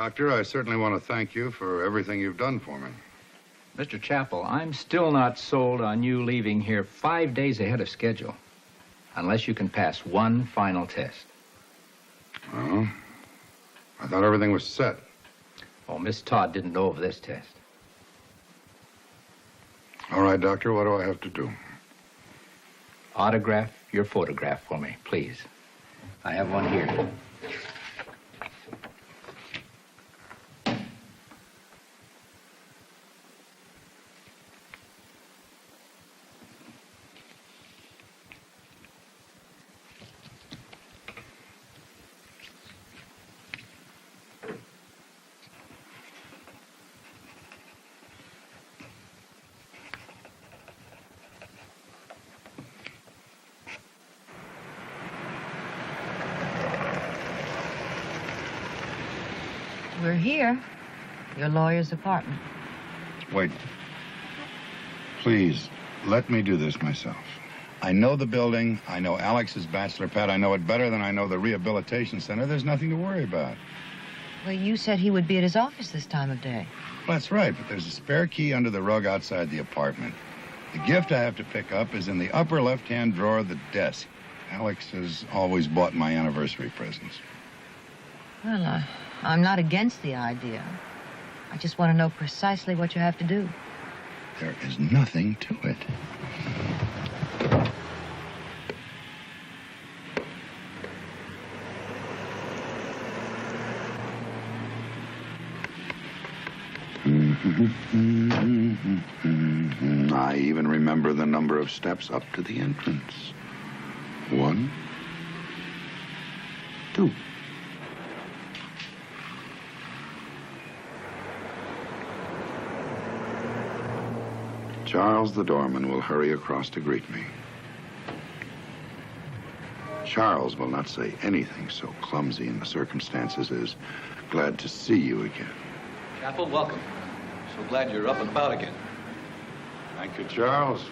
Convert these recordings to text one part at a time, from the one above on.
Doctor, I certainly want to thank you for everything you've done for me. Mr. Chappell, I'm still not sold on you leaving here 5 days ahead of schedule, unless you can pass one final test. Well, I thought everything was set. Oh, Miss Todd didn't know of this test. All right, Doctor, what do I have to do? Autograph your photograph for me, please. I have one here. We're here. Your lawyer's apartment. Wait. Please, let me do this myself. I know the building. I know Alex's bachelor pad. I know it better than I know the rehabilitation center. There's nothing to worry about. Well, you said he would be at his office this time of day. Well, that's right, but there's a spare key under the rug outside the apartment. The gift I have to pick up is in the upper left-hand drawer of the desk. Alex has always bought my anniversary presents. Well, I'm not against the idea. I just want to know precisely what you have to do. There is nothing to it. I even remember the number of steps up to the entrance. 1, 2. Charles, the doorman, will hurry across to greet me. Charles will not say anything so clumsy in the circumstances as glad to see you again. Chappell, welcome. So glad you're up and about again. Thank you, Charles.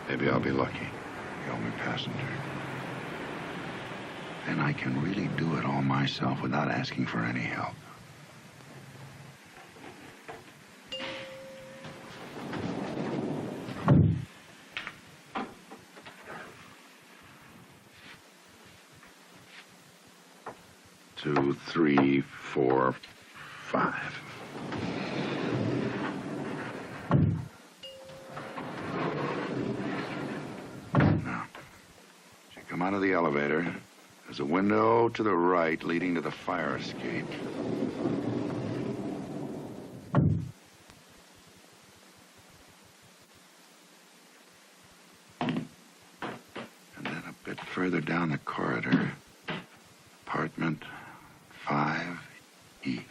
Maybe I'll be lucky. The only passenger. Then I can really do it all myself without asking for any help. Two, 3, 4, 5. Now, as you come out of the elevator, there's a window to the right leading to the fire escape. And then a bit further down the corridor, apartment 5E.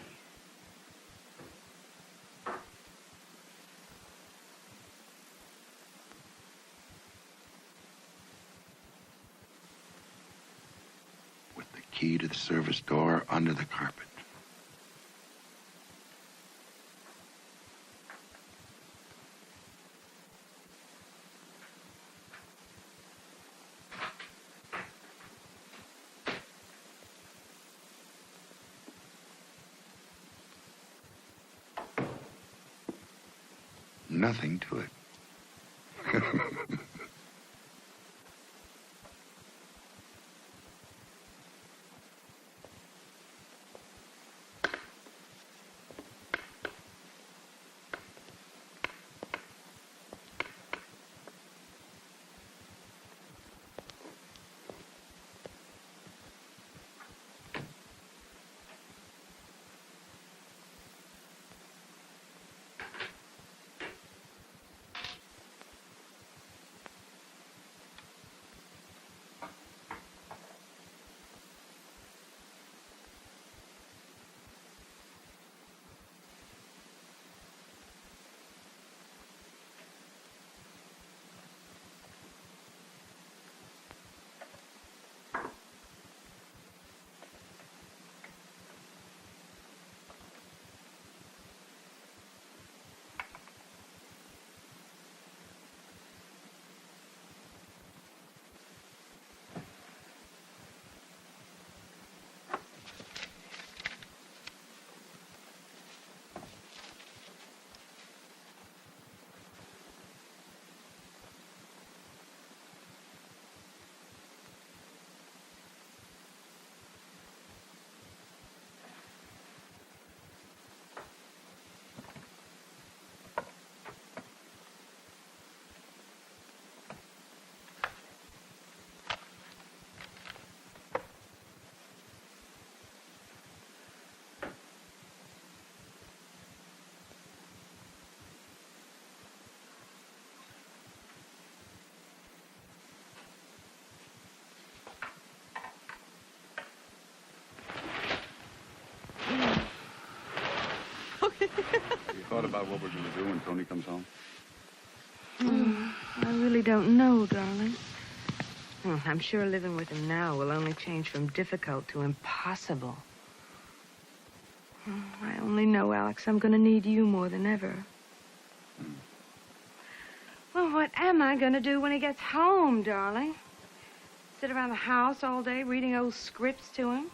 With the key to the service door under the carpet. Nothing to it. thought about what we're going to do when Tony comes home? I really don't know, darling. I'm sure living with him now will only change from difficult to impossible. I only know, Alex, I'm going to need you more than ever. Well, what am I going to do when he gets home, darling? Sit around the house all day reading old scripts to him?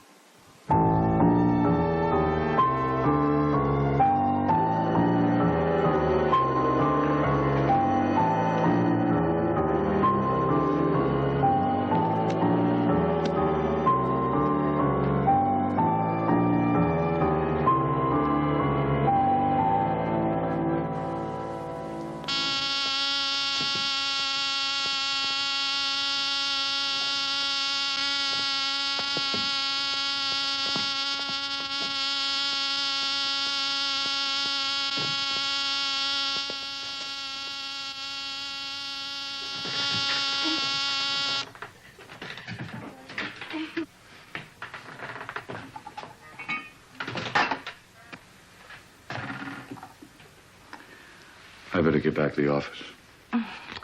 I better get back to the office.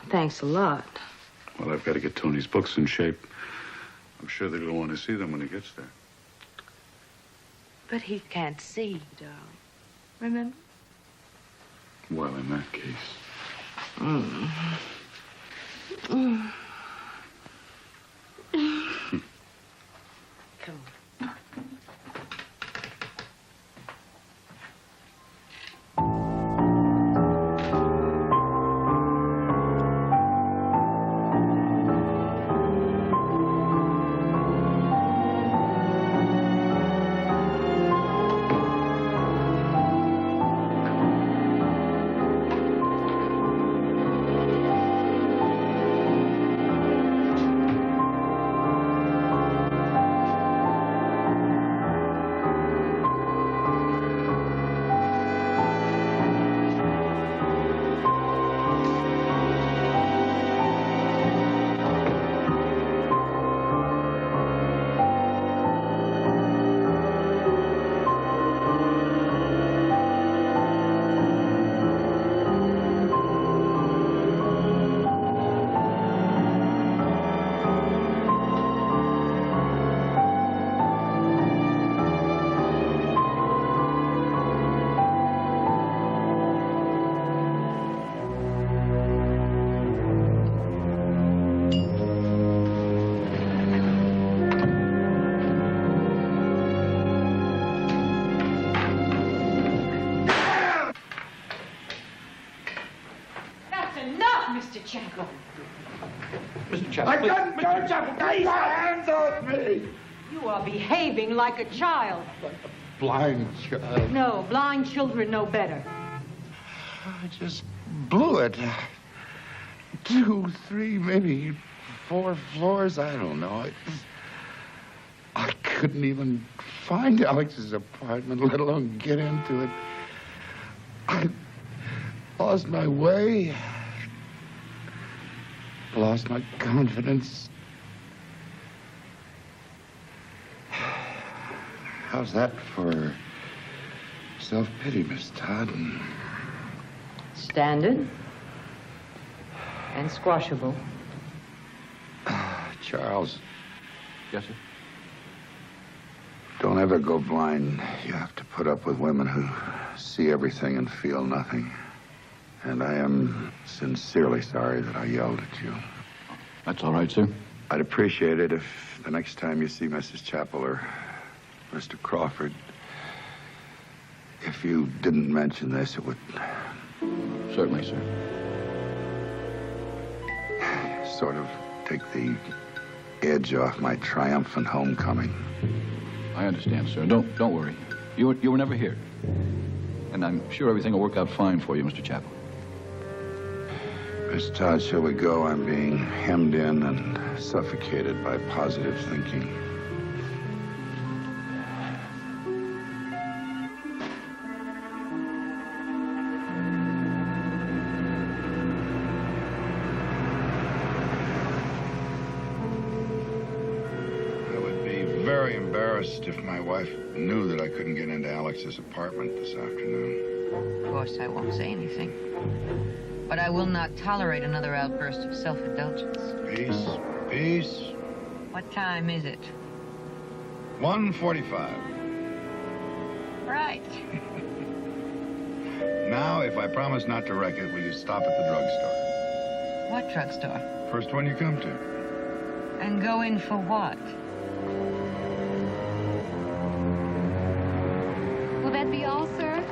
Thanks a lot. Well, I've got to get Tony's books in shape. I'm sure that he'll want to see them when he gets there. But he can't see, darling. Remember? Well, in that case. Come on. Mr. Chapel, I couldn't go, Chapel. Get your hands off me! You are behaving like a child. Blind child. No, blind children know better. I just blew it. 2, 3, maybe 4 floors. I don't know. I couldn't even find Alex's apartment, let alone get into it. I lost my way. Lost my confidence. How's that for self-pity, Miss Todd? Standard and squashable. Charles, Yes, sir? don't ever go blind. You have to put up with women who see everything and feel nothing. And I am sincerely sorry that I yelled at you. That's all right, sir. I'd appreciate it if the next time you see Mrs. Chapel or Mr. Crawford, if you didn't mention this, it would Certainly, sir. sort of take the edge off my triumphant homecoming. I understand, sir. Don't worry. You were never here. And I'm sure everything will work out fine for you, Mr. Chapel. Miss Todd, shall we go? I'm being hemmed in and suffocated by positive thinking. I would be very embarrassed if my wife knew that I couldn't get into Alex's apartment this afternoon. Of course, I won't say anything. But I will not tolerate another outburst of self-indulgence. Peace, peace. What time is it? 1:45. Right. Now, if I promise not to wreck it, will you stop at the drugstore? What drugstore? First one you come to. And go in for what? Will that be all, sir?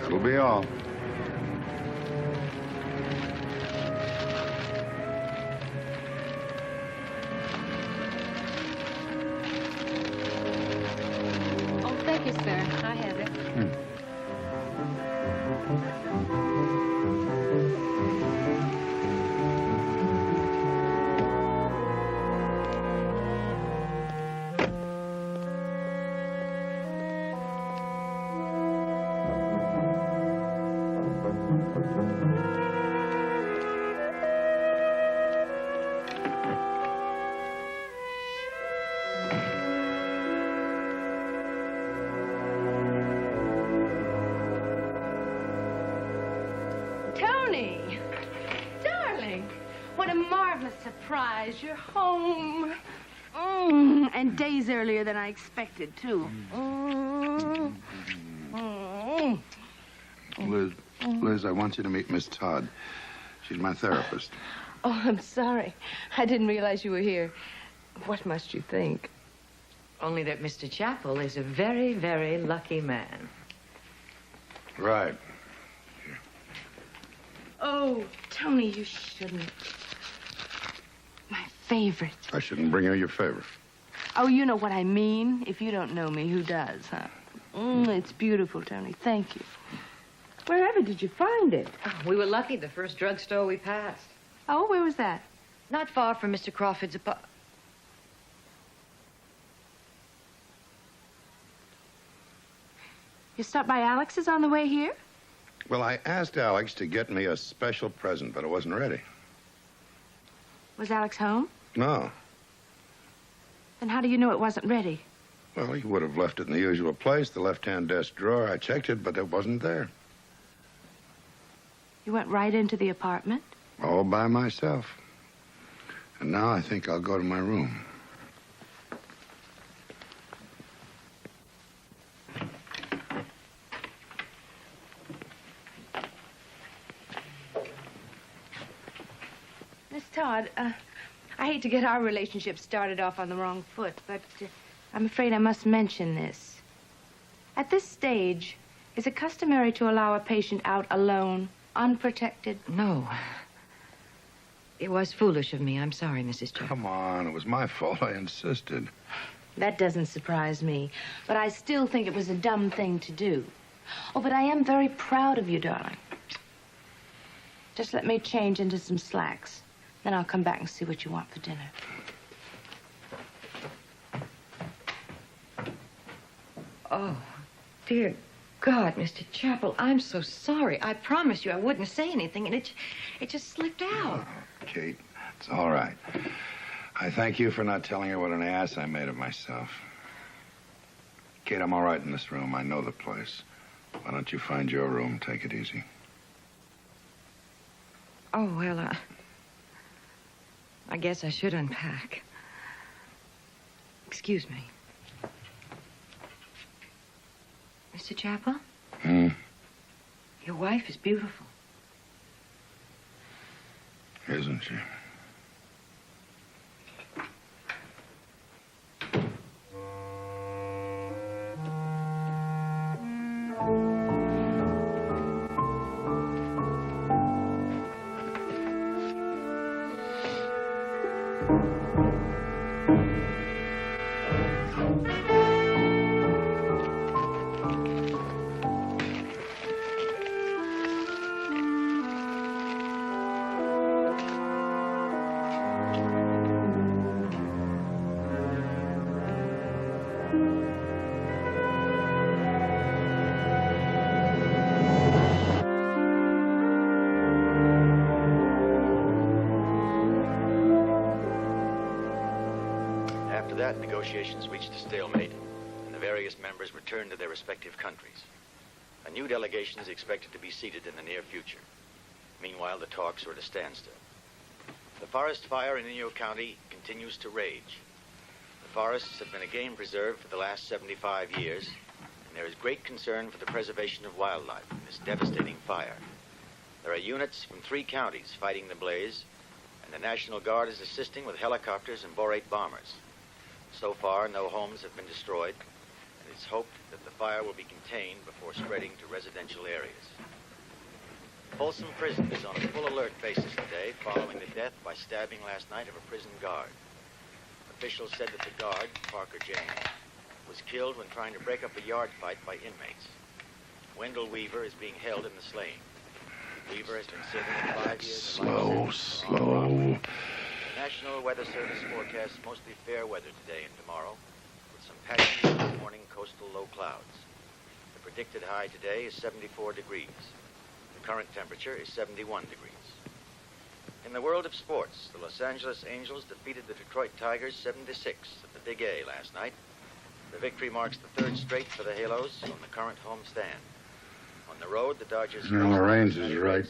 That'll be all. Oh, thank you, sir. I have it. Tony! Darling! What a marvelous surprise. You're home. And days earlier than I expected, too. Liz, I want you to meet Miss Todd. She's my therapist. Oh, I'm sorry. I didn't realize you were here. What must you think? Only that Mr. Chappell is a very, very lucky man. Right. Oh, Tony, you shouldn't. My favorite. I shouldn't bring her your favor. Oh, you know what I mean. If you don't know me, who does, huh? It's beautiful, Tony. Thank you. Wherever did you find it? Oh, we were lucky, the first drugstore we passed. Oh, where was that? Not far from Mr. Crawford's apartment. You stopped by Alex's on the way here? Well, I asked Alex to get me a special present, but it wasn't ready. Was Alex home? No. Then how do you know it wasn't ready? Well, he would have left it in the usual place, the left-hand desk drawer. I checked it, but it wasn't there. You went right into the apartment? All by myself. And now I think I'll go to my room. Miss Todd, I hate to get our relationship started off on the wrong foot, but I'm afraid I must mention this. At this stage, is it customary to allow a patient out alone, unprotected? No. It was foolish of me. I'm sorry, Mrs. Chappell. Come on, it was my fault. I insisted. That doesn't surprise me, but I still think it was a dumb thing to do. Oh, but I am very proud of you, darling. Just let me change into some slacks. Then I'll come back and see what you want for dinner. Oh, dear God, Mr. Chappell, I'm so sorry. I promised you I wouldn't say anything, and it just slipped out. Oh, Kate, it's all right. I thank you for not telling her what an ass I made of myself. Kate, I'm all right in this room. I know the place. Why don't you find your room? Take it easy. Oh, well, I guess I should unpack. Excuse me. Mr. Chappell? Your wife is beautiful. Isn't she? After that, negotiations reached a stalemate, and the various members returned to their respective countries. A new delegation is expected to be seated in the near future. Meanwhile, the talks are at a standstill. The forest fire in Inyo County continues to rage. The forests have been a game preserve for the last 75 years, and there is great concern for the preservation of wildlife in this devastating fire. There are units from 3 counties fighting the blaze, and the National Guard is assisting with helicopters and Bor-8 bombers. So far, no homes have been destroyed, and it's hoped that the fire will be contained before spreading to residential areas. Folsom Prison is on a full alert basis today following the death by stabbing last night of a prison guard. Officials said that the guard, Parker James, was killed when trying to break up a yard fight by inmates. Wendell Weaver is being held in the slaying. Weaver has been serving 5 years. Slow. The National Weather Service forecasts mostly fair weather today and tomorrow, with some patchy early morning coastal low clouds. The predicted high today is 74 degrees. The current temperature is 71 degrees. In the world of sports, the Los Angeles Angels defeated the Detroit Tigers 7-6 at the Big A last night. The victory marks the 3rd straight for the Halos on the current home stand. On the road, the Dodgers... No, the range is right.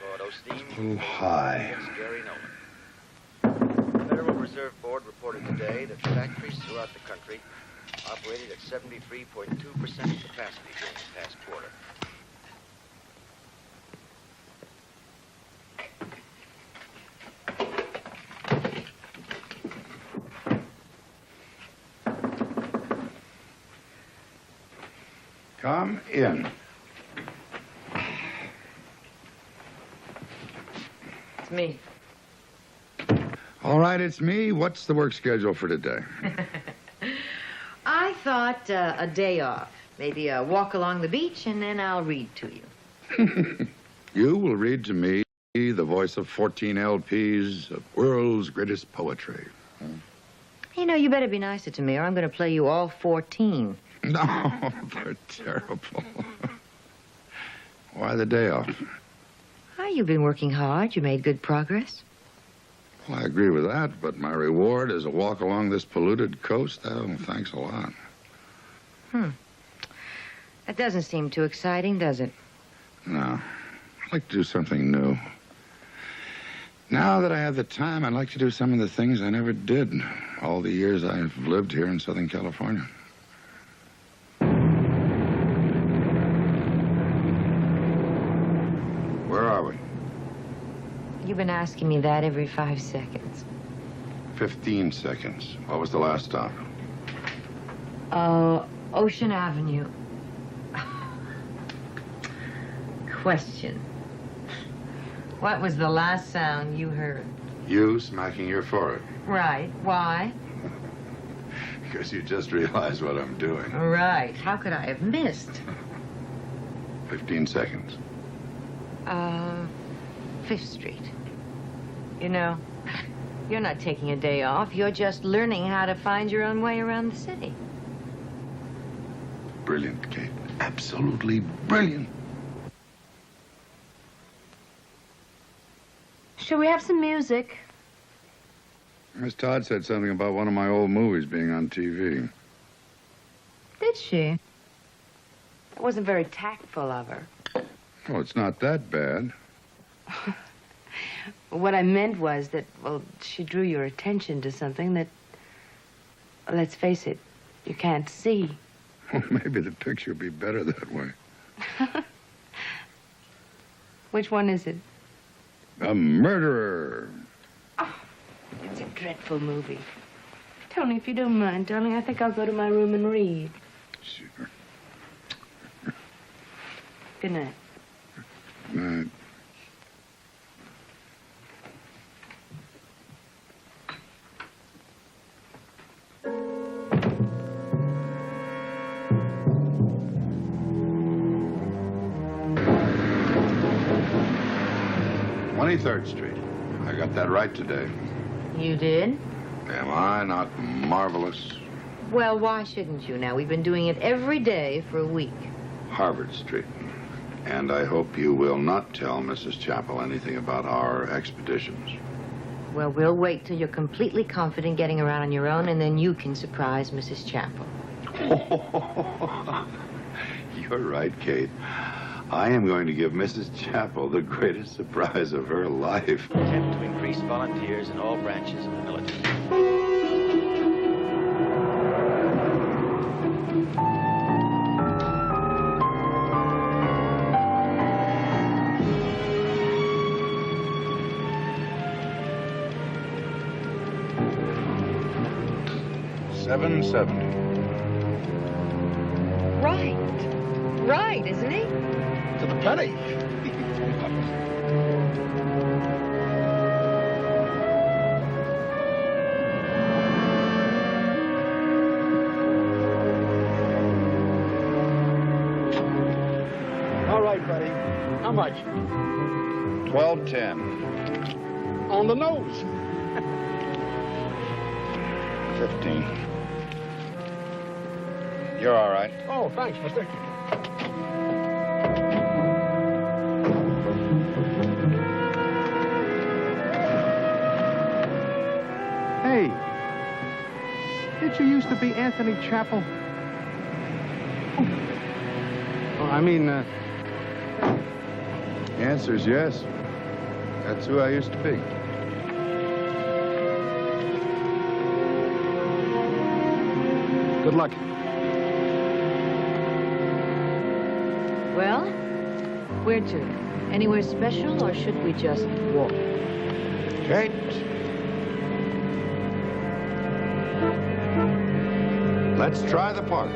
Lord Osteen... Too high. Gary Nolan. The Federal Reserve Board reported today that factories throughout the country operated at 73.2% capacity during the past quarter. Come in. It's me. All right, it's me. What's the work schedule for today? I thought a day off. Maybe a walk along the beach, and then I'll read to you. You will read to me the voice of 14 LPs of world's greatest poetry. You know, you better be nicer to me, or I'm going to play you all 14. No, they're terrible. Why the day off? Oh, you've been working hard. You made good progress. Well, I agree with that, but my reward is a walk along this polluted coast. Oh, thanks a lot. That doesn't seem too exciting, does it? No. I'd like to do something new. Now that I have the time, I'd like to do some of the things I never did all the years I've lived here in Southern California. Where are we? You've been asking me that every 5 seconds. 15 seconds. What was the last stop? Ocean Avenue. Question. What was the last sound you heard? You smacking your forehead. Right. Why? Because you just realized what I'm doing. Right. How could I have missed? 15 seconds. 5th Street. You know, you're not taking a day off. You're just learning how to find your own way around the city. Brilliant, Kate. Absolutely brilliant. Shall we have some music? Miss Todd said something about one of my old movies being on TV. Did she? That wasn't very tactful of her. Oh, it's not that bad. What I meant was that, well, she drew your attention to something that, let's face it, you can't see. Well, maybe the picture would be better that way. Which one is it? A Murderer. Oh, it's a dreadful movie. Tony, if you don't mind, darling, I think I'll go to my room and read. Sure. Good night. Good night. Third Street. I got that right today. You did? Am I not marvelous? Well, why shouldn't you now? We've been doing it every day for a week. Harvard Street. And I hope you will not tell Mrs. Chappell anything about our expeditions. Well, we'll wait till you're completely confident getting around on your own, and then you can surprise Mrs. Chappell. You're right, Kate. I am going to give Mrs. Chapel the greatest surprise of her life. Attempt to increase volunteers in all branches of the military. $770. Right, isn't he? To the penny. All right, buddy. How much? $12.10. On the nose. 15. You're all right. Oh, thanks, mister. Hey, did you used to be Anthony Chapel? Oh, I mean, The answer's yes. That's who I used to be. good luck. Well, where to? Anywhere special, or should we just walk? Kate. Let's try the park.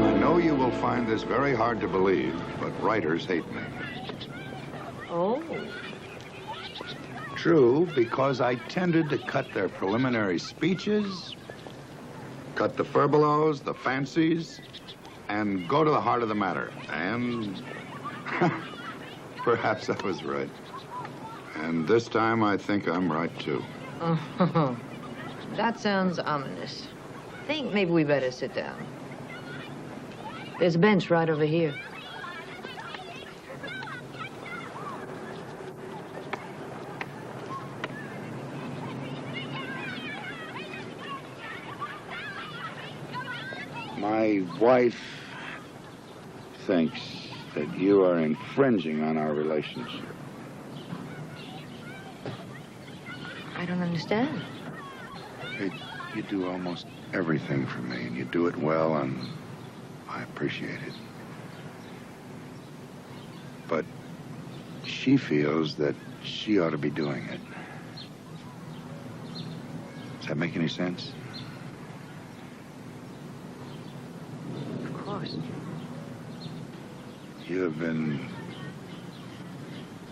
I know you will find this very hard to believe, but writers hate me. Oh. True, because I tended to cut their preliminary speeches, cut the furbelows, the fancies, and go to the heart of the matter. And perhaps I was right. And this time I think I'm right, too. Oh, that sounds ominous. I think maybe we better sit down. There's a bench right over here. My wife thinks that you are infringing on our relationship. I don't understand. Kate, you do almost everything for me, and you do it well, and I appreciate it. But she feels that she ought to be doing it. Does that make any sense? Of course. You have been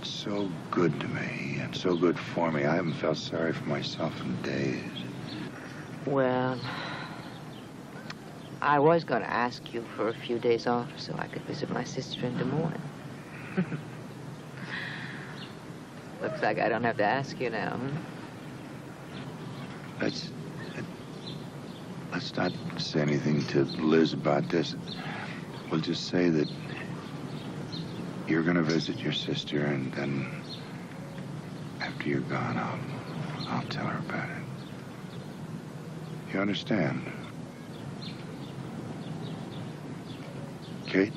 so good to me and so good for me. I haven't felt sorry for myself in days. Well, I was going to ask you for a few days off so I could visit my sister in Des Moines. Looks like I don't have to ask you now, Let's not say anything to Liz about this. We'll just say that you're going to visit your sister, and then after you're gone, I'll tell her about it. You understand? Kate?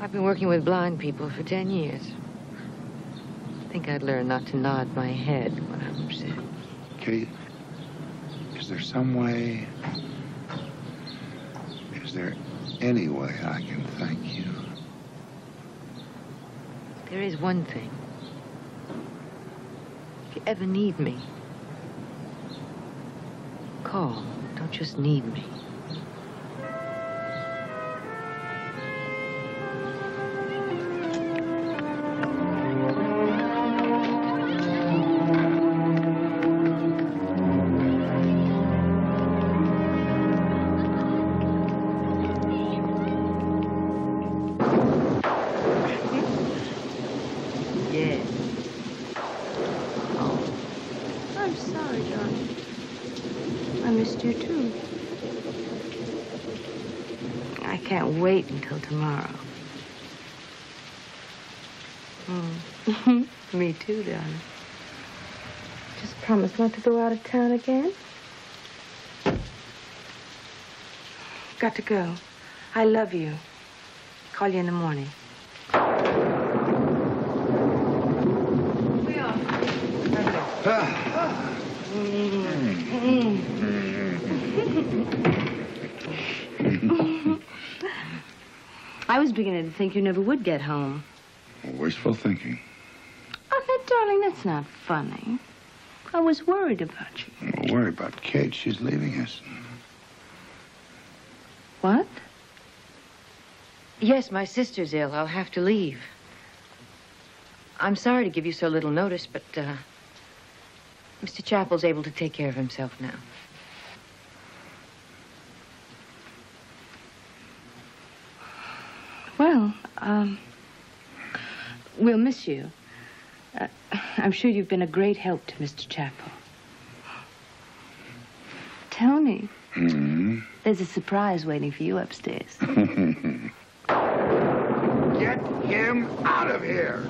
I've been working with blind people for 10 years. I think I'd learn not to nod my head when I'm upset. Kate, is there some way, is there any way I can thank you? There is one thing. If you ever need me, call. Don't just need me. Wait until tomorrow. Me too, darling. Just promise not to go out of town again. Got to go. I love you. Call you in the morning. We are. I was beginning to think you never would get home. Wishful thinking. Oh, now, darling, that's not funny. I was worried about you. Don't worry about Kate. She's leaving us. What? Yes, my sister's ill. I'll have to leave. I'm sorry to give you so little notice, but, Mr. Chappell's able to take care of himself now. Well, we'll miss you. I'm sure you've been a great help to Mr. Chappell. Tony. Mm-hmm. There's a surprise waiting for you upstairs. Get him out of here!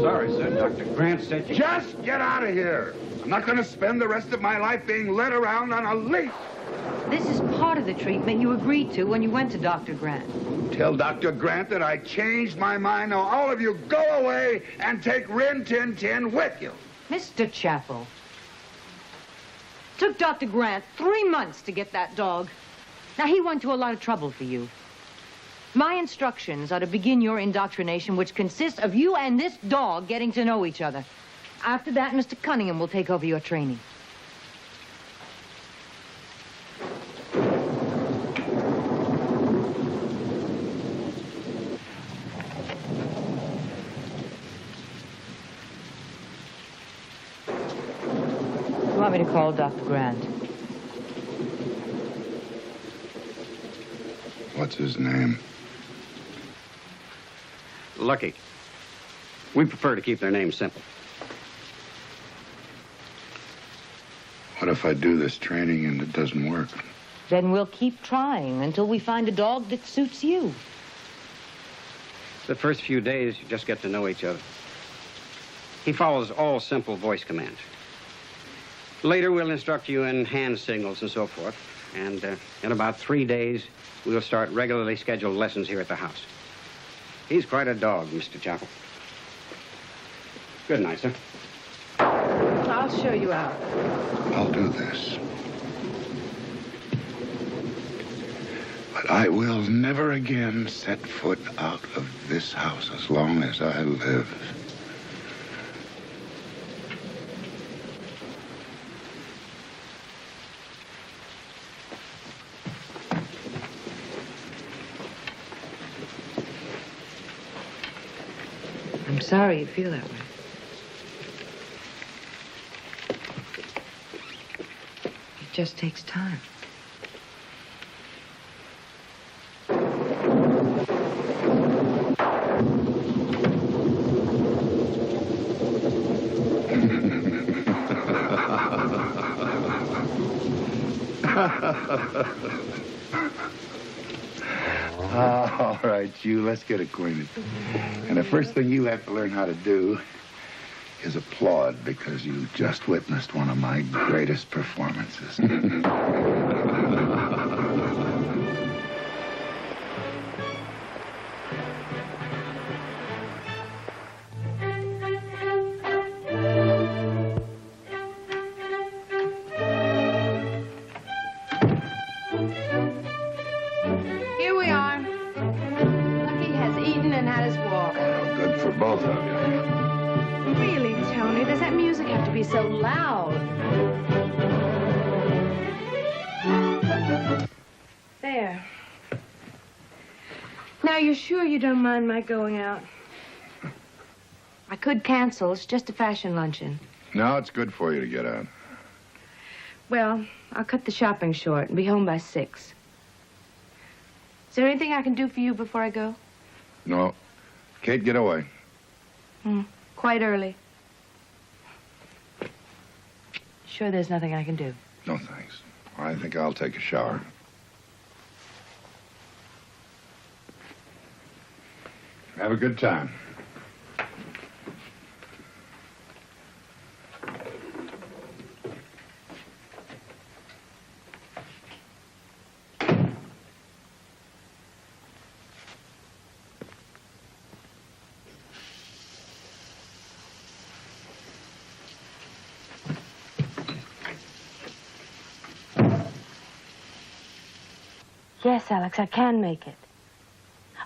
Sorry, sir. Dr. Grant said you... Just get out of here! I'm not going to spend the rest of my life being led around on a leash. This is part of the treatment you agreed to when you went to Dr. Grant. Tell Dr. Grant that I changed my mind. Now all of you go away and take Rin Tin Tin with you. Mr. Chappell. Took Dr. Grant 3 months to get that dog. Now, he went to a lot of trouble for you. My instructions are to begin your indoctrination, which consists of you and this dog getting to know each other. After that, Mr. Cunningham will take over your training. You want me to call Dr. Grant? What's his name? Lucky. We prefer to keep their names simple. What if I do this training and it doesn't work? Then we'll keep trying until we find a dog that suits you. The first few days, you just get to know each other. He follows all simple voice commands. Later, we'll instruct you in hand signals and so forth. And in about 3 days, we'll start regularly scheduled lessons here at the house. He's quite a dog, Mr. Chappell. Good night, sir. I'll show you out. I'll do this. But I will never again set foot out of this house as long as I live. I'm sorry you feel that way. It just takes time. All right, you, let's get acquainted. And the first thing you have to learn how to do is applaud, because you just witnessed one of my greatest performances. Here we are. Lucky has eaten and had his walk. Well, good for both of you. Really, Tony, does that music have to be so loud? There. Now, you're sure you don't mind my going out? I could cancel. It's just a fashion luncheon. No, it's good for you to get out. Well, I'll cut the shopping short and be home by 6. Is there anything I can do for you before I go? No. Kate, get away. Quite early. Sure there's nothing I can do? No, thanks. I think I'll take a shower. Have a good time. Yes, Alex, I can make it.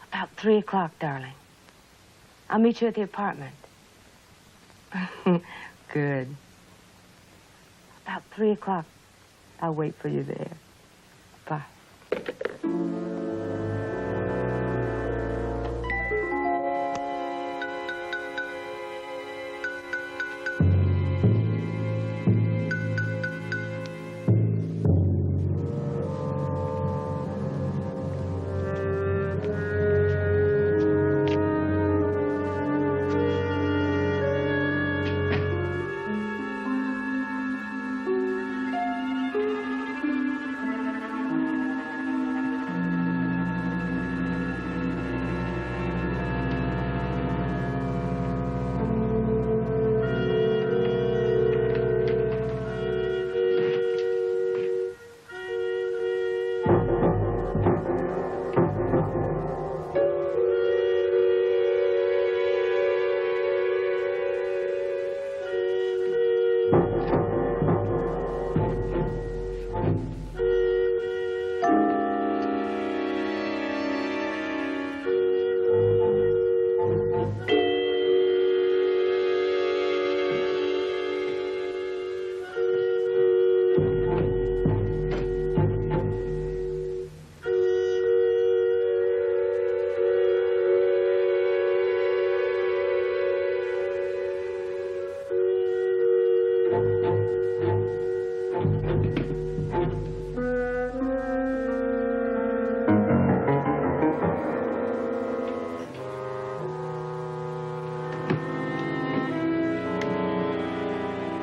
About 3 o'clock, darling. I'll meet you at the apartment. Good. About 3 o'clock. I'll wait for you there. Bye.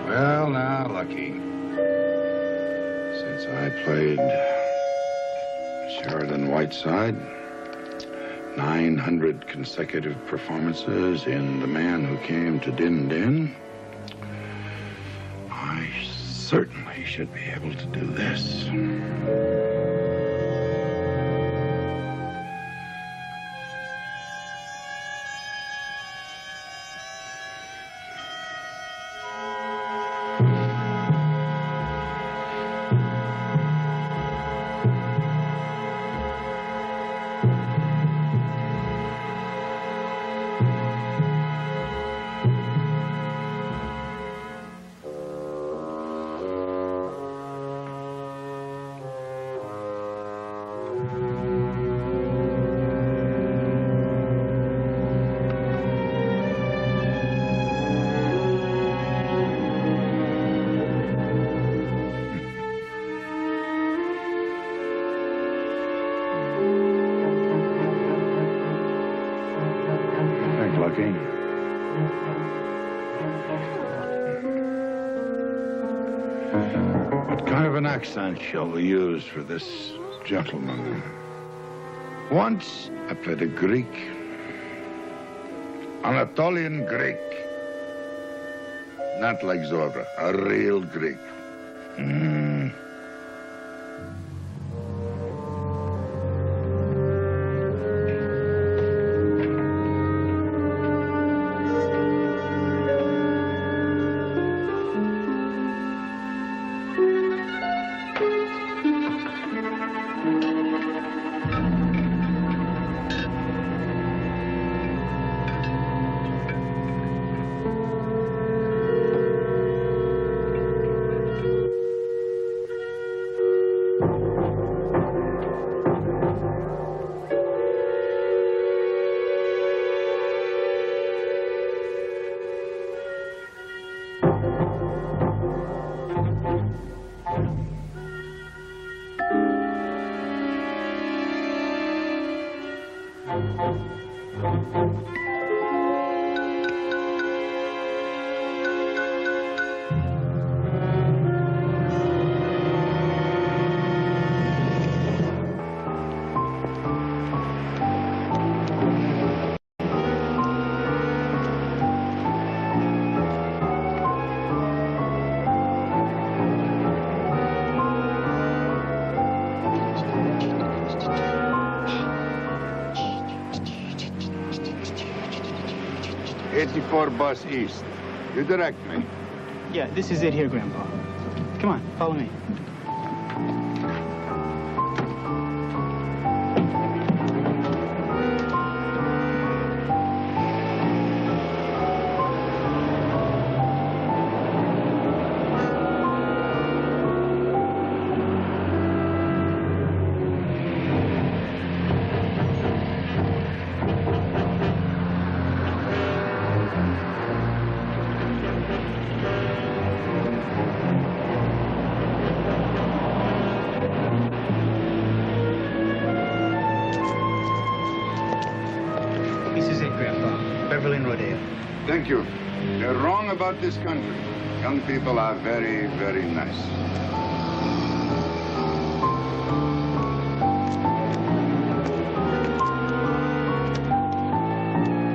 Well, now, Lucky. Since I played Sheridan Whiteside, 900 consecutive performances in The Man Who Came to Din Din, I certainly should be able to do this. What kind of an accent shall we use for this gentleman? Once I played a Greek, Anatolian Greek. Not like Zorba, a real Greek. Bus east. You direct me. Yeah, this is it here, Grandpa. Come on, follow me. Thank you. You're wrong about this country. Young people are very, very nice.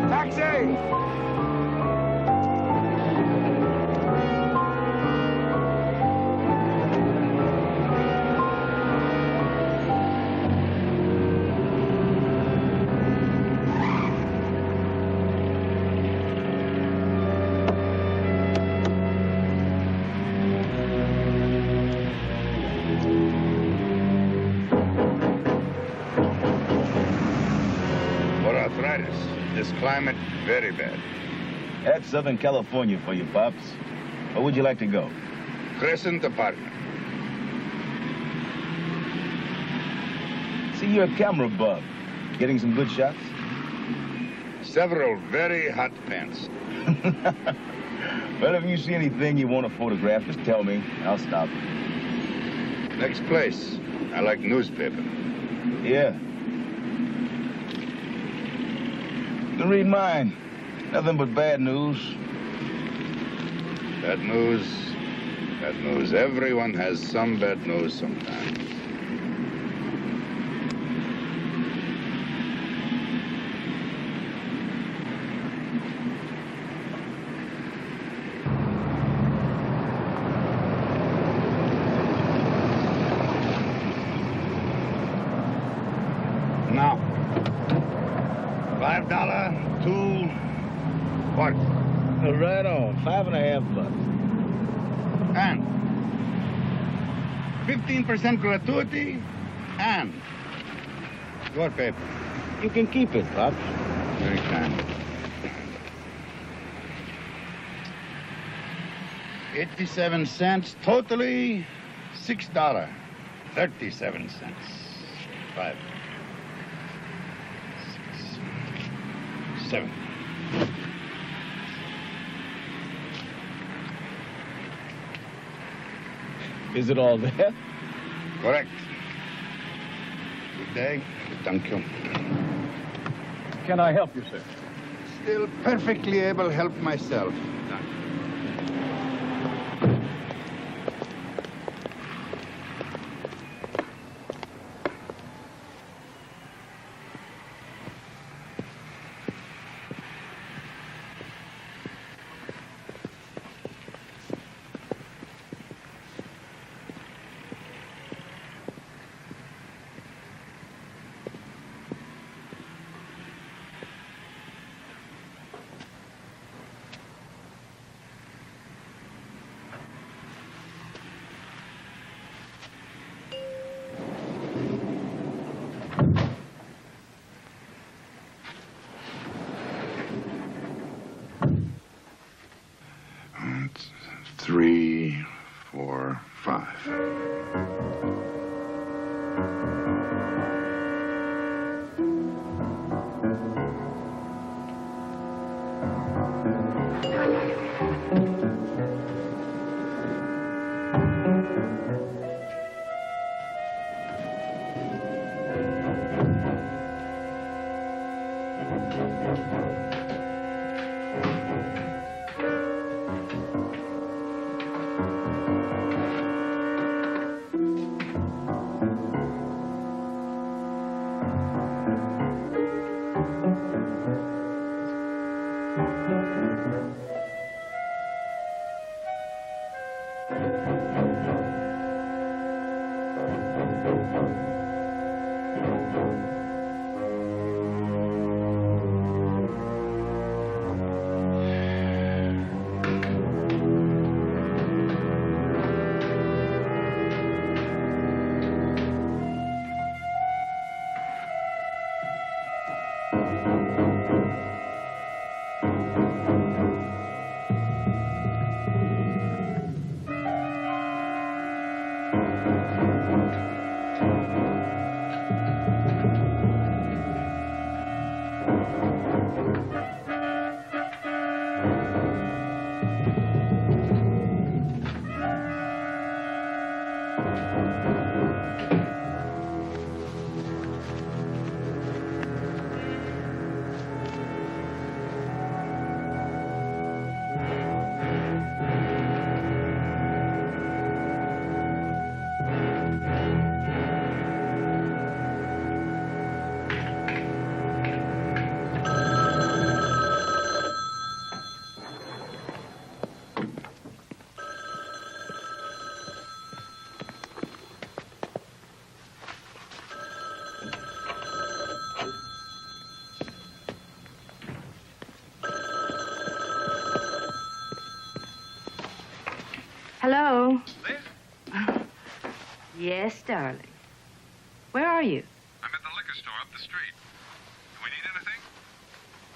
Taxi! This climate, very bad. That's Southern California for you, Pops. Where would you like to go? Crescent apartment. See, you're a camera bug. Getting some good shots? Several very hot pants. Well, if you see anything you want to photograph, just tell me. I'll stop. Next place. I like newspaper. Yeah. You can read mine. Nothing but bad news. Bad news. Bad news. Everyone has some bad news sometimes. Now, $5, $2.40. Right on. $5.50. And 15% gratuity and your paper. You can keep it, Pops. Very kind. 87 cents, totally $6. 37 cents. 5, 6, 7. Is it all there? Correct. Good day. Thank you. Can I help you, sir? Still perfectly able to help myself. Three, 4, 5. Hello? Liz? Yes, darling. Where are you? I'm at the liquor store up the street. Do we need anything?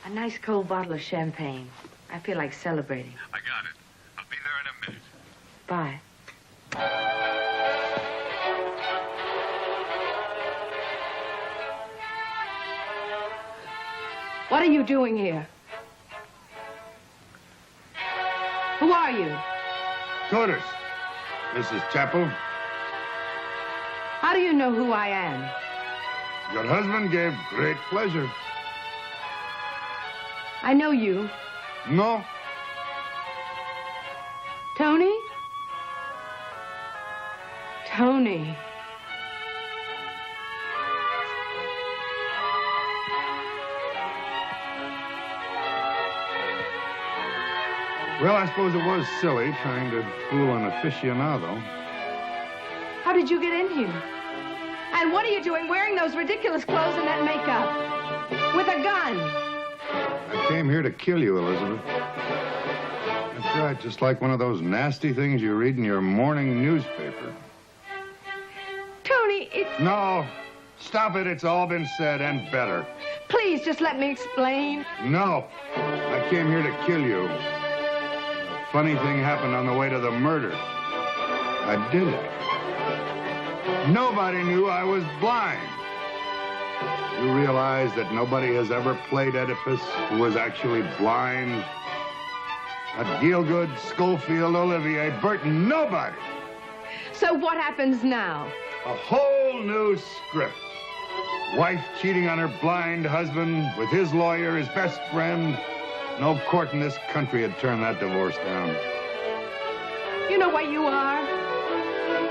A nice cold bottle of champagne. I feel like celebrating. I got it. I'll be there in a minute. Bye. What are you doing here? Who are you? Totes, Mrs. Chapel. How do you know who I am? Your husband gave great pleasure. I know you. No. Tony? Tony. Well, I suppose it was silly trying to fool an aficionado. How did you get in here? And what are you doing wearing those ridiculous clothes and that makeup? With a gun? I came here to kill you, Elizabeth. That's right, just like one of those nasty things you read in your morning newspaper. Tony, it's... No, stop it. It's all been said and better. Please, just let me explain. No, I came here to kill you. A funny thing happened on the way to the murder. I did it. Nobody knew I was blind. You realize that nobody has ever played Oedipus who was actually blind? Not Gielgud, Schofield, Olivier, Burton, nobody. So what happens now? A whole new script. Wife cheating on her blind husband with his lawyer, his best friend. No court in this country had turned that divorce down. You know what you are?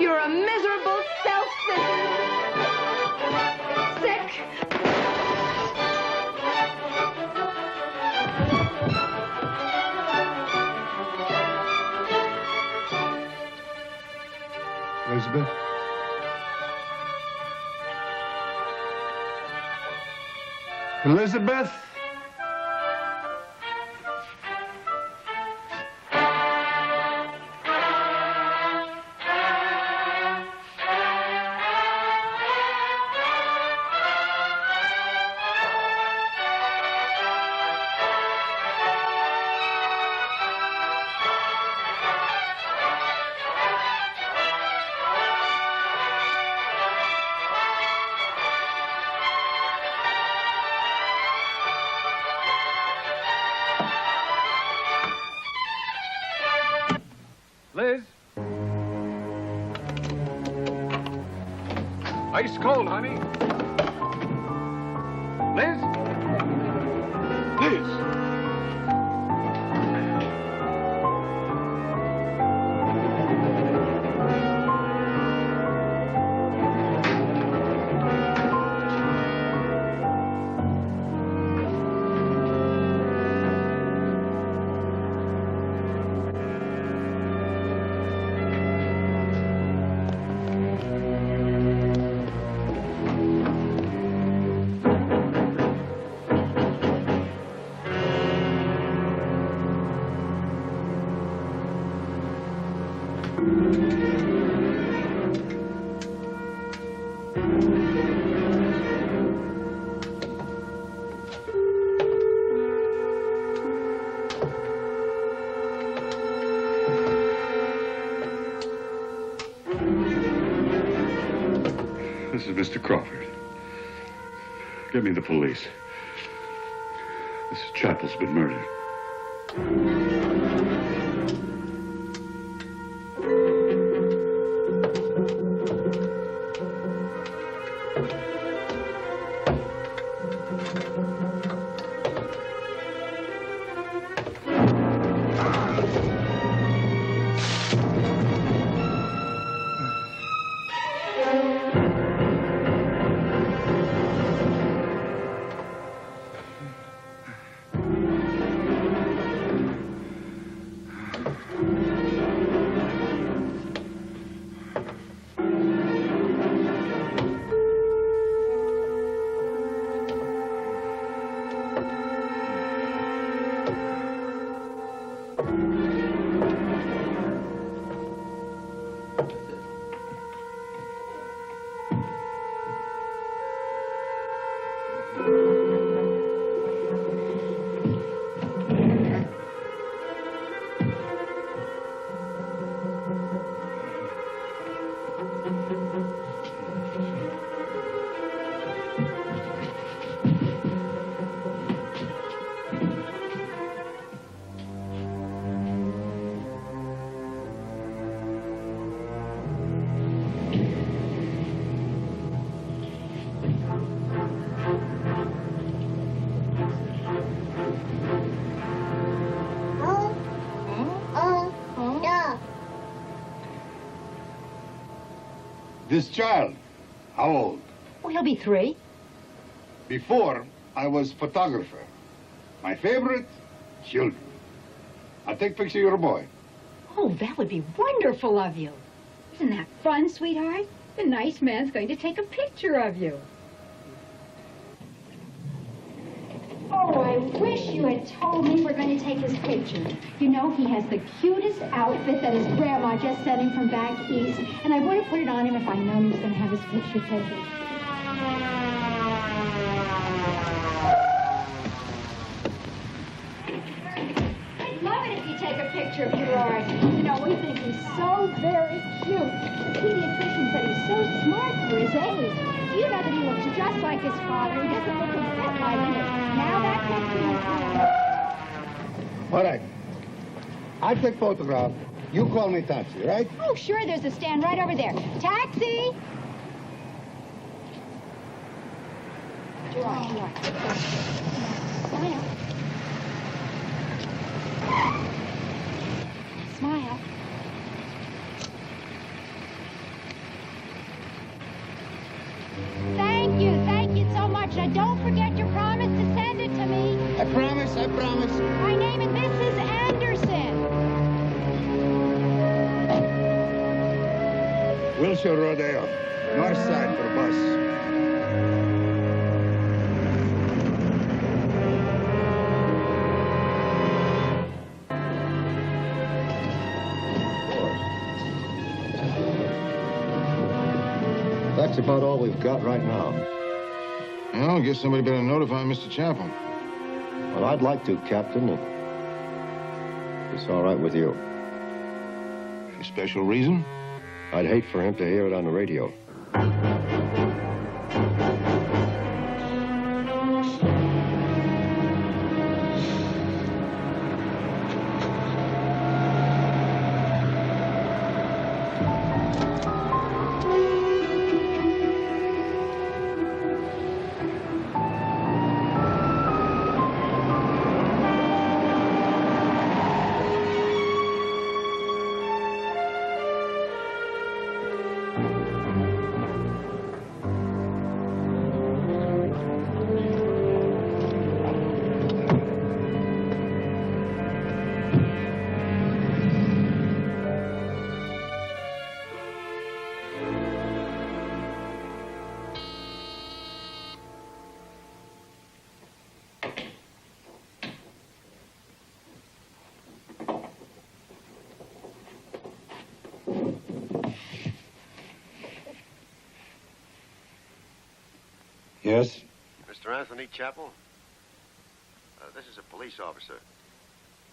You're a miserable, self-centered, sick... Elizabeth? Elizabeth? Liz? Ice cold, honey. Liz? Liz? This is Mr. Crawford. Get me the police. Mrs. Chapel's been murdered. This child, how old? Oh, he'll be 3. Before, I was photographer. My favorite, children. I'll take picture of your boy. Oh, that would be wonderful of you. Isn't that fun, sweetheart? The nice man's going to take a picture of you. Oh, I wish you had told me we're going to take his picture. You know, he has the cutest outfit that his grandma just sent him from back east, and I would have put it on him if I'd known he was going to have his picture taken. I'd love it if you take a picture of Gerard. You know, we think he's so very cute. The pediatrician said he's so smart for his age. Do you know that he looks just like his father? He doesn't look a bit like him. Now that picture is All right. I'll take photograph. You call me taxi, right? Oh, sure, there's a stand right over there. Taxi! Gerard. Smile. Smile. Thank you so much. Now, don't forget your promise to send it to me. I promise. My name is Mrs. Anderson. Wilshire Rodeo. North side for bus. That's about all we've got right now. Well, I guess somebody better notify Mr. Chappell. Well, I'd like to, Captain, if it's all right with you. Any special reason? I'd hate for him to hear it on the radio. Yes? Mr. Anthony Chappell? This is a police officer.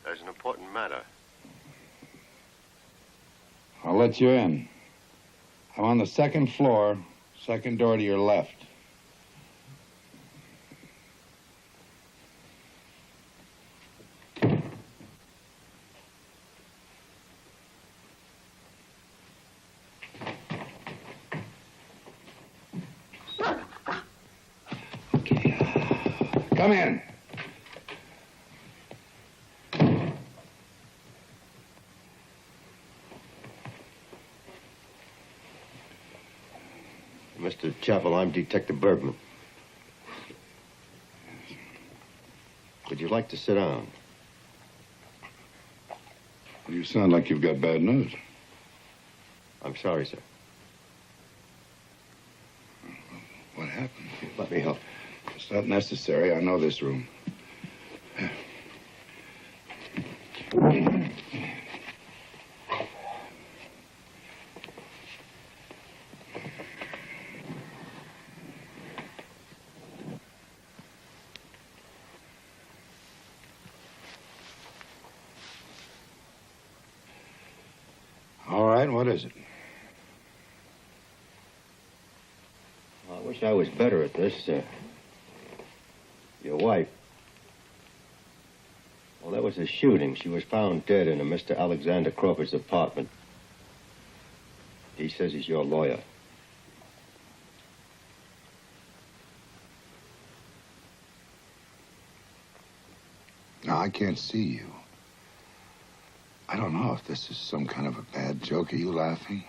There's an important matter. I'll let you in. I'm on the second floor, second door to your left. Come in. Mr. Chappell, I'm Detective Bergman. Would you like to sit down? You sound like you've got bad news. I'm sorry, sir. What happened? Let me help. It's not necessary. I know this room. All right, what is it? I wish I was better at this. Your wife. Well, there was a shooting. She was found dead in a Mr. Alexander Crawford's apartment. He says he's your lawyer. Now, I can't see you. I don't know if this is some kind of a bad joke. Are you laughing?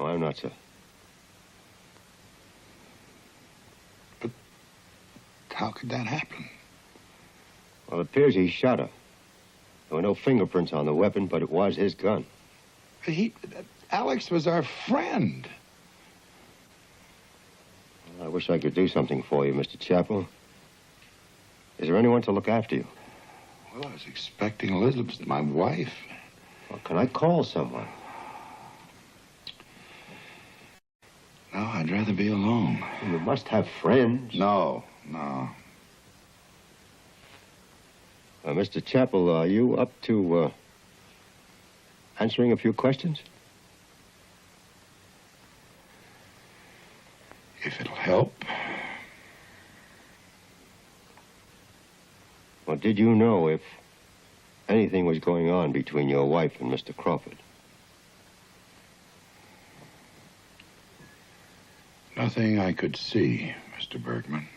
Oh, I'm not, sir. But how could that happen? Well, it appears he shot her. There were no fingerprints on the weapon, but it was his gun. Alex was our friend. I wish I could do something for you, Mr. Chappell. Is there anyone to look after you? Well, I was expecting Elizabeth, my wife. Well, can I call someone? No, I'd rather be alone. You must have friends. No. Mr. Chappell, are you up to, answering a few questions? If it'll help. Well, did you know if anything was going on between your wife and Mr. Crawford? Nothing I could see, Mr. Bergman.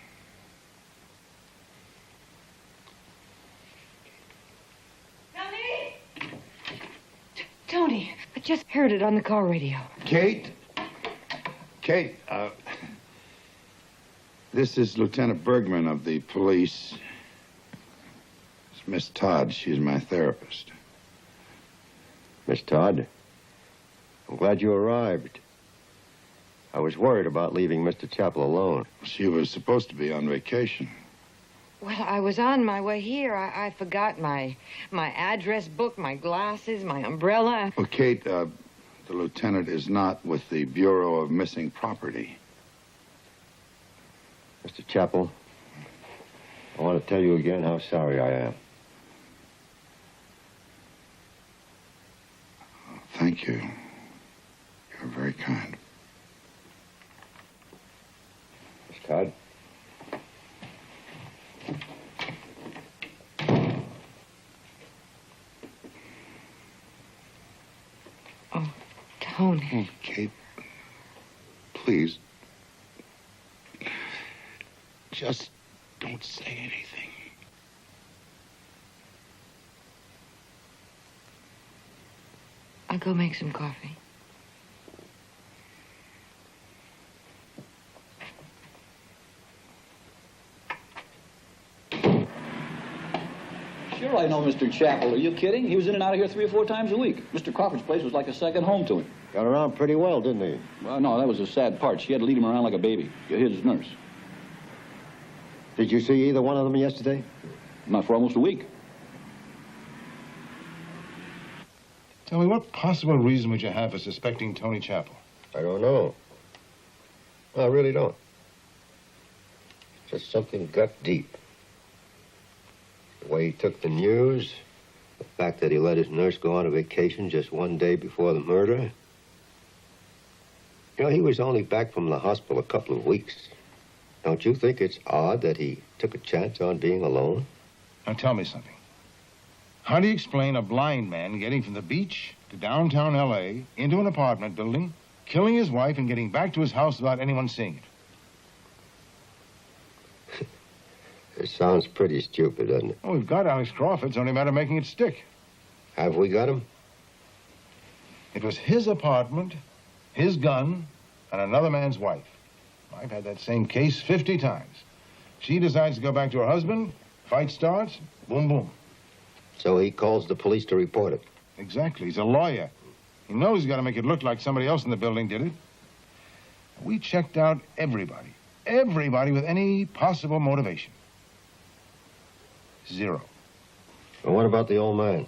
Tony, I just heard it on the car radio. Kate, this is Lieutenant Bergman of the police. It's Miss Todd. She's my therapist. Miss Todd, I'm glad you arrived. I was worried about leaving Mr. Chappell alone. She was supposed to be on vacation. Well, I was on my way here. I forgot my address book, my glasses, my umbrella. Well, Kate, the lieutenant is not with the Bureau of Missing Property. Mr. Chappell, I want to tell you again how sorry I am. Thank you. You're very kind. Miss Todd? Oh, Tony. Oh, Kate, please. Just don't say anything. I'll go make some coffee. Sure, I know Mr. Chappell. Are you kidding? He was in and out of here 3 or 4 times a week. Mr. Crawford's place was like a second home to him. Got around pretty well, didn't he? Well, no, that was the sad part. She had to lead him around like a baby. You're his nurse. Did you see either one of them yesterday? Not for almost a week. Tell me, what possible reason would you have for suspecting Tony Chappell? I don't know. I really don't. Just something gut deep. The way he took the news, the fact that he let his nurse go on a vacation just one day before the murder. You know, he was only back from the hospital a couple of weeks. Don't you think it's odd that he took a chance on being alone? Now tell me something. How do you explain a blind man getting from the beach to downtown L.A. into an apartment building, killing his wife and getting back to his house without anyone seeing it? It sounds pretty stupid, doesn't it? Oh, we've got Alex Crawford. It's only a matter of making it stick. Have we got him? It was his apartment, his gun, and another man's wife. I've had that same case 50 times. She decides to go back to her husband, fight starts, boom, boom. So he calls the police to report it? Exactly. He's a lawyer. He knows he's got to make it look like somebody else in the building did it. We checked out everybody. Everybody with any possible motivation. 0. Well, what about the old man?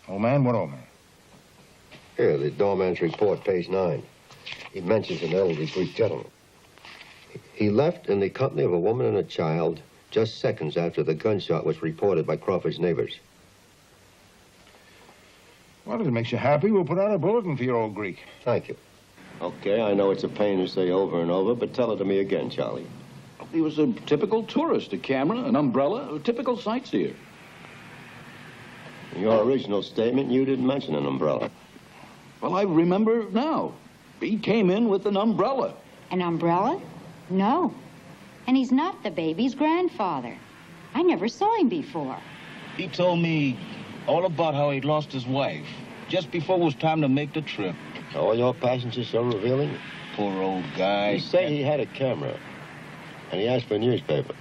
Old man? What old man? Here, the doorman's report, page 9. He mentions an elderly Greek gentleman. He left in the company of a woman and a child just seconds after the gunshot was reported by Crawford's neighbors. Well, if it makes you happy, we'll put out a bulletin for your old Greek. Thank you. Okay, I know it's a pain to say over and over, but tell it to me again, Charlie. He was a typical tourist, a camera, an umbrella, a typical sightseer. In your original statement, you didn't mention an umbrella. Well, I remember now. He came in with an umbrella. An umbrella? No. And he's not the baby's grandfather. I never saw him before. He told me all about how he'd lost his wife just before it was time to make the trip. All your passengers so revealing? Poor old guy. He said he had a camera, and he asked for a newspaper.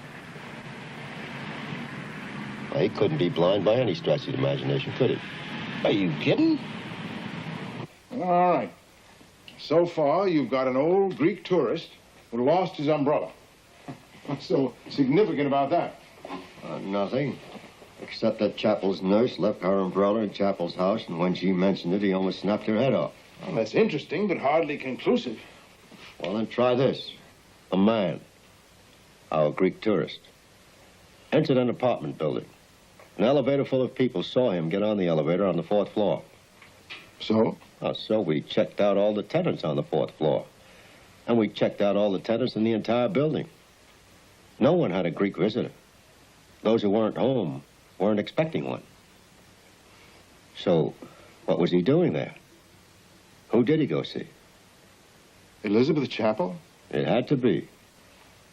Well, he couldn't be blind by any stretch of the imagination, could he? Are you kidding? All right. So far, you've got an old Greek tourist who lost his umbrella. What's so significant about that? Nothing. Except that Chapel's nurse left her umbrella in Chapel's house, and when she mentioned it, he almost snapped her head off. Well, that's interesting, but hardly conclusive. Well, then try this. A man, our Greek tourist, entered an apartment building. An elevator full of people saw him get on the elevator on the 4th floor. So? So we checked out all the tenants on the 4th floor. And we checked out all the tenants in the entire building. No one had a Greek visitor. Those who weren't home weren't expecting one. So, what was he doing there? Who did he go see? Elizabeth Chapel? It had to be.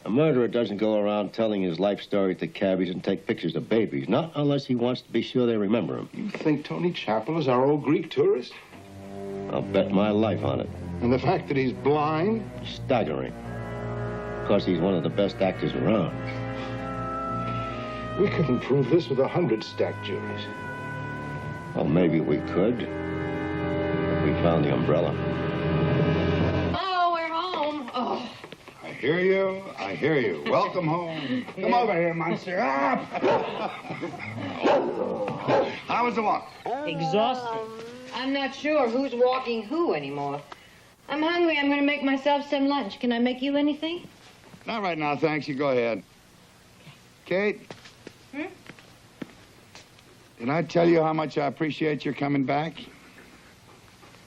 A murderer doesn't go around telling his life story to cabbies and take pictures of babies, not unless he wants to be sure they remember him. You think Tony Chapel is our old Greek tourist? I'll bet my life on it. And the fact that he's blind? Staggering. Because he's one of the best actors around. We couldn't prove this with 100 stacked juries. Well, maybe we could. If we found the umbrella. Oh, we're home. Oh. I hear you. I hear you. Welcome home. Come over here, monster. Up. How was the walk? Exhausted. I'm not sure who's walking who anymore. I'm hungry. I'm going to make myself some lunch. Can I make you anything? Not right now, thanks. You go ahead. Kate? Did I tell you how much I appreciate your coming back?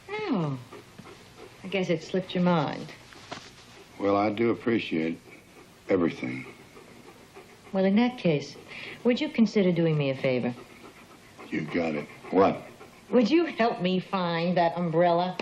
No. I guess it slipped your mind. Well, I do appreciate everything. Well, in that case, would you consider doing me a favor? You got it. What? Would you help me find that umbrella?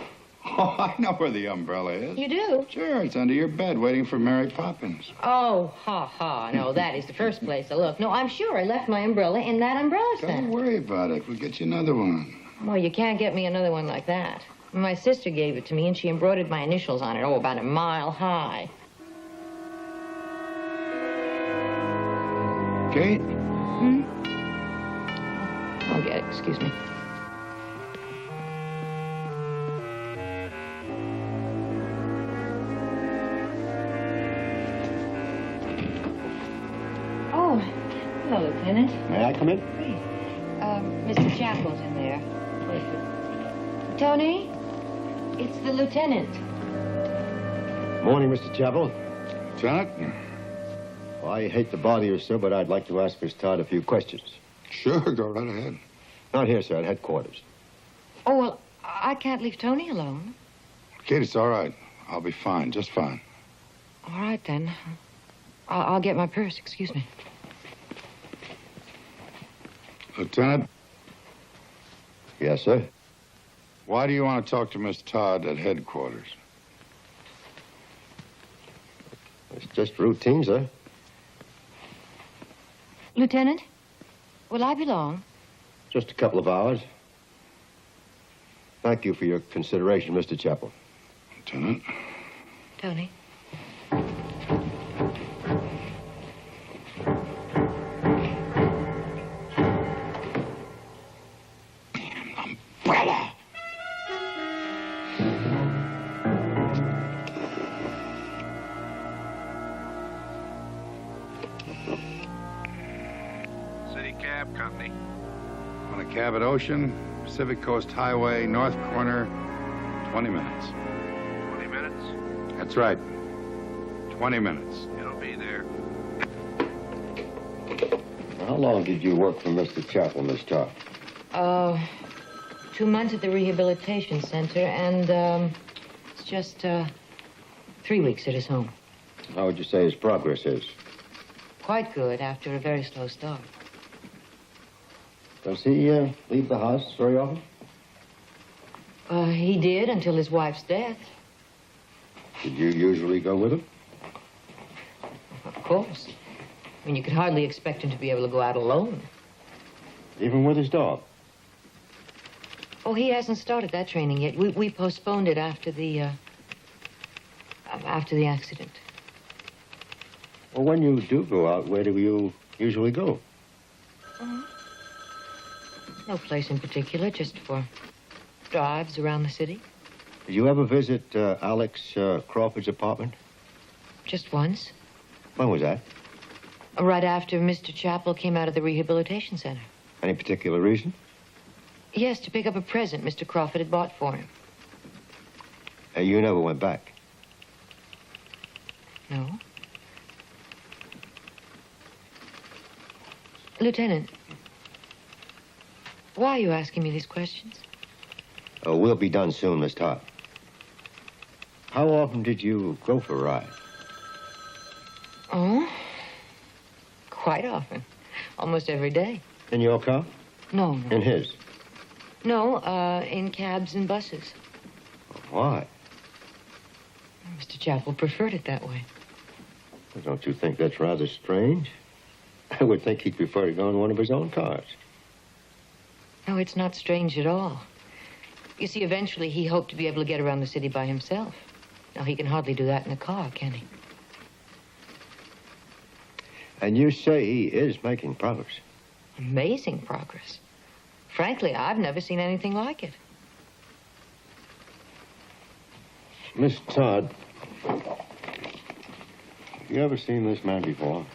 Oh, I know where the umbrella is. You do? Sure, it's under your bed waiting for Mary Poppins. Oh, ha, ha. No, that is the first place to look. No, I'm sure I left my umbrella in that umbrella stand. Don't worry about it. We'll get you another one. Well, you can't get me another one like that. My sister gave it to me, and she embroidered my initials on it, about a mile high. Kate? I'll get it. Excuse me. Oh, hello, Lieutenant. May I come in? Please. Mr. Chapel's in there. Tony? It's the lieutenant. Morning, Mr. Chapel. Lieutenant? Well, I hate to bother you, sir, but I'd like to ask Miss Todd a few questions. Sure, go right ahead. Not here, sir, at headquarters. Oh, well, I can't leave Tony alone. Kate, it's all right. I'll be fine, just fine. All right, then. I'll get my purse. Excuse me. Lieutenant? Yes, sir? Why do you want to talk to Miss Todd at headquarters? It's just routine, sir. Lieutenant, will I be long? Just a couple of hours. Thank you for your consideration, Mr. Chapel. Lieutenant? Tony. Umbrella! City Cab Company. On a cab at Ocean, Pacific Coast Highway, North Corner, 20 minutes. 20 minutes? That's right. 20 minutes. It'll be there. How long did you work for Mr. Chapel, Miss Todd? 2 months at the rehabilitation center, and, it's just, 3 weeks at his home. How would you say his progress is? Quite good after a very slow start. Does he leave the house very often? He did until his wife's death. Did you usually go with him? Of course. I mean, you could hardly expect him to be able to go out alone. Even with his dog? Oh, he hasn't started that training yet. We postponed it after the accident. Well, when you do go out, where do you usually go? No place in particular, just for drives around the city. Did you ever visit Alex Crawford's apartment? Just once. When was that? Right after Mr. Chappell came out of the rehabilitation center. Any particular reason? Yes, to pick up a present Mr. Crawford had bought for him. You never went back? No. Lieutenant, why are you asking me these questions? We'll be done soon, Miss Todd. How often did you go for a ride? Oh, quite often. Almost every day. In your car? No, no. In his? No, in cabs and buses. Why? Mr. Chappell preferred it that way. Well, don't you think that's rather strange? I would think he'd prefer to go in one of his own cars. No, it's not strange at all. You see, eventually he hoped to be able to get around the city by himself. Now, he can hardly do that in a car, can he? And you say he is making progress? Amazing progress. Frankly, I've never seen anything like it. Miss Todd, you ever seen this man before?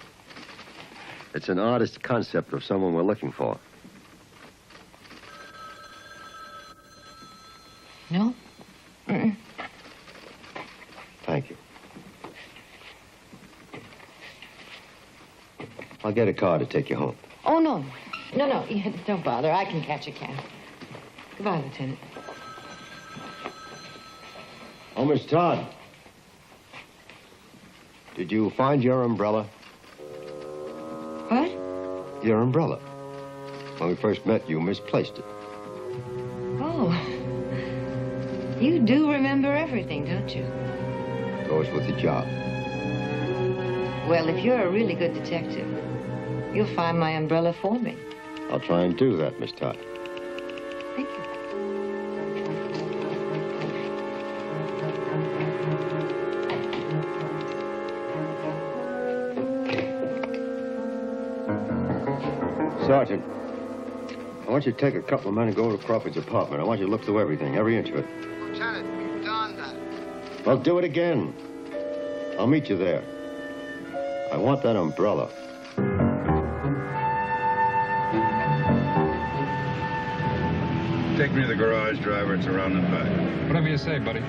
It's an artist's concept of someone we're looking for. No? Mm-mm. Thank you. I'll get a car to take you home. Oh, no. No, don't bother. I can catch a cab. Goodbye, Lieutenant. Oh, Miss Todd. Did you find your umbrella? What? Your umbrella. When we first met, you misplaced it. Oh. You do remember everything, don't you? Goes with the job. Well, if you're a really good detective, you'll find my umbrella for me. I'll try and do that, Miss Todd. Thank you. Sergeant, I want you to take a couple of men and go to Crawford's apartment. I want you to look through everything, every inch of it. Lieutenant, we've done that. Well, do it again. I'll meet you there. I want that umbrella. Take me to the garage, driver. It's around the back. Whatever you say, buddy.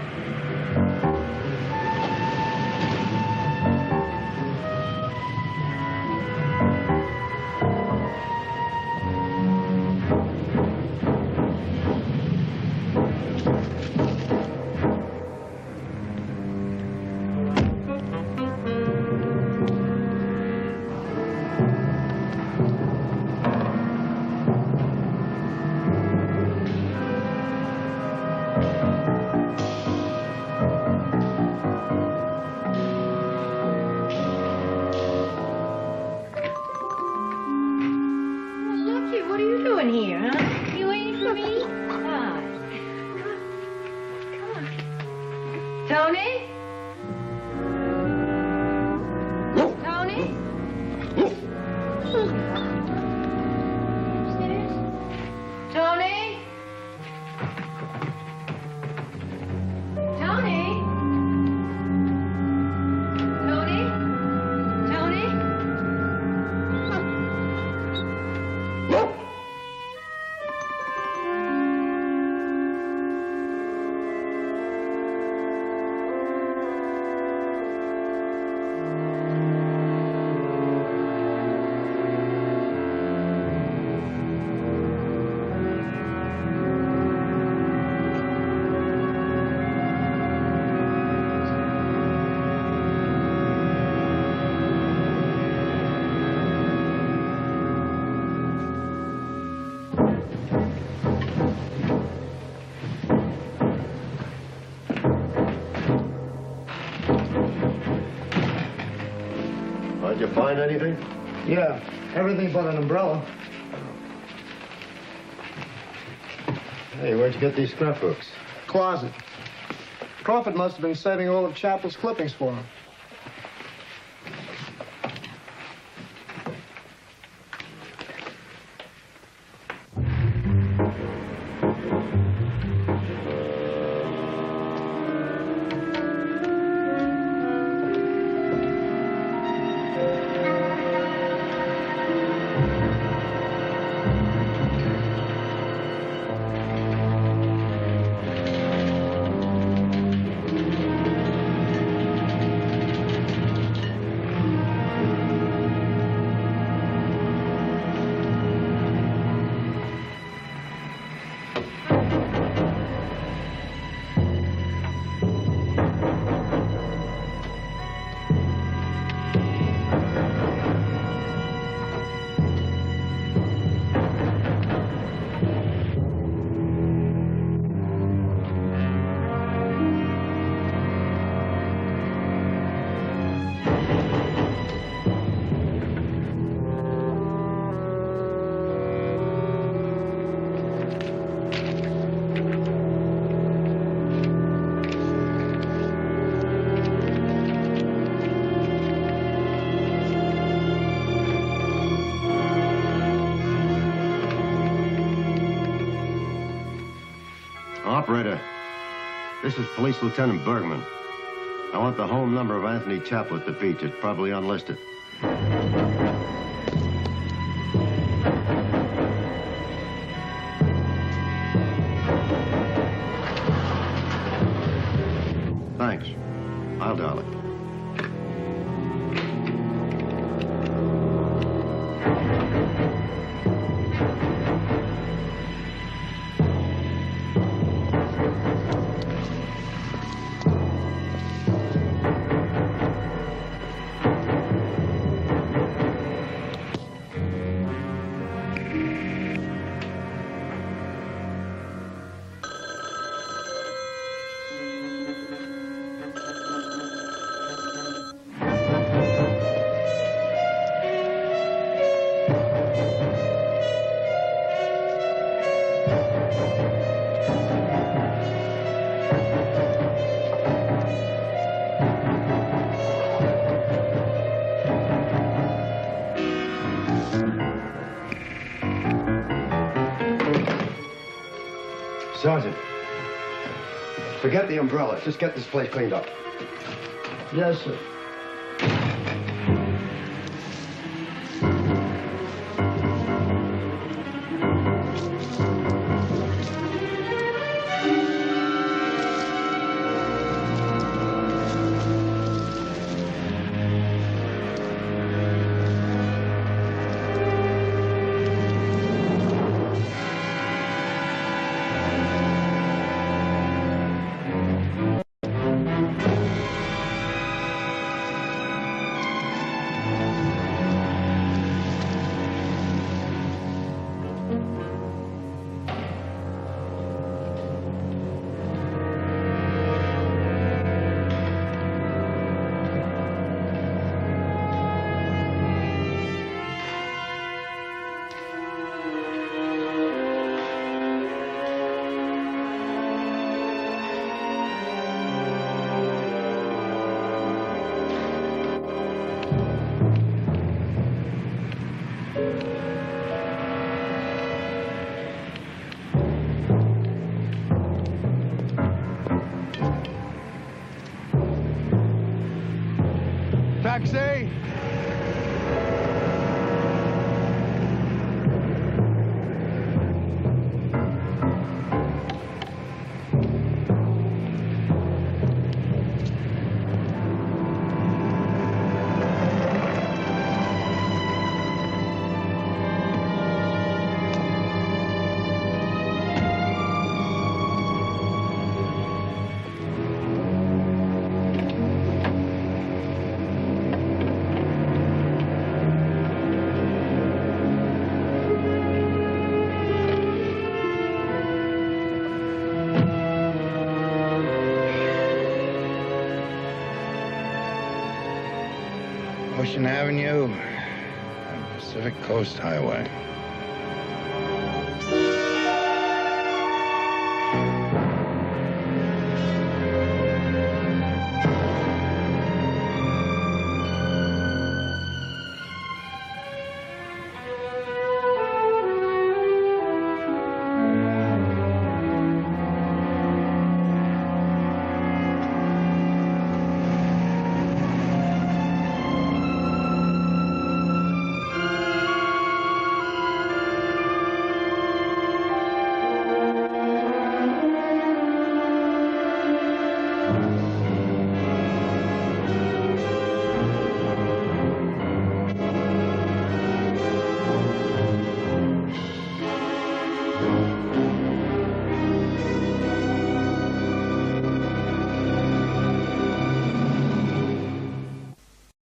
Tony? Tony? Tony? Tony? Tony? Tony? Did you find anything? Yeah, everything but an umbrella. Hey, where'd you get these scrapbooks? Closet. Crawford must have been saving all of Chappell's clippings for him. Operator, this is Police Lieutenant Bergman. I want the home number of Anthony Chappell at the beach. It's probably unlisted. Thanks. I'll dial it. Sergeant, forget the umbrella. Just get this place cleaned up. Yes, sir. Taxi! Ocean Avenue and Pacific Coast Highway.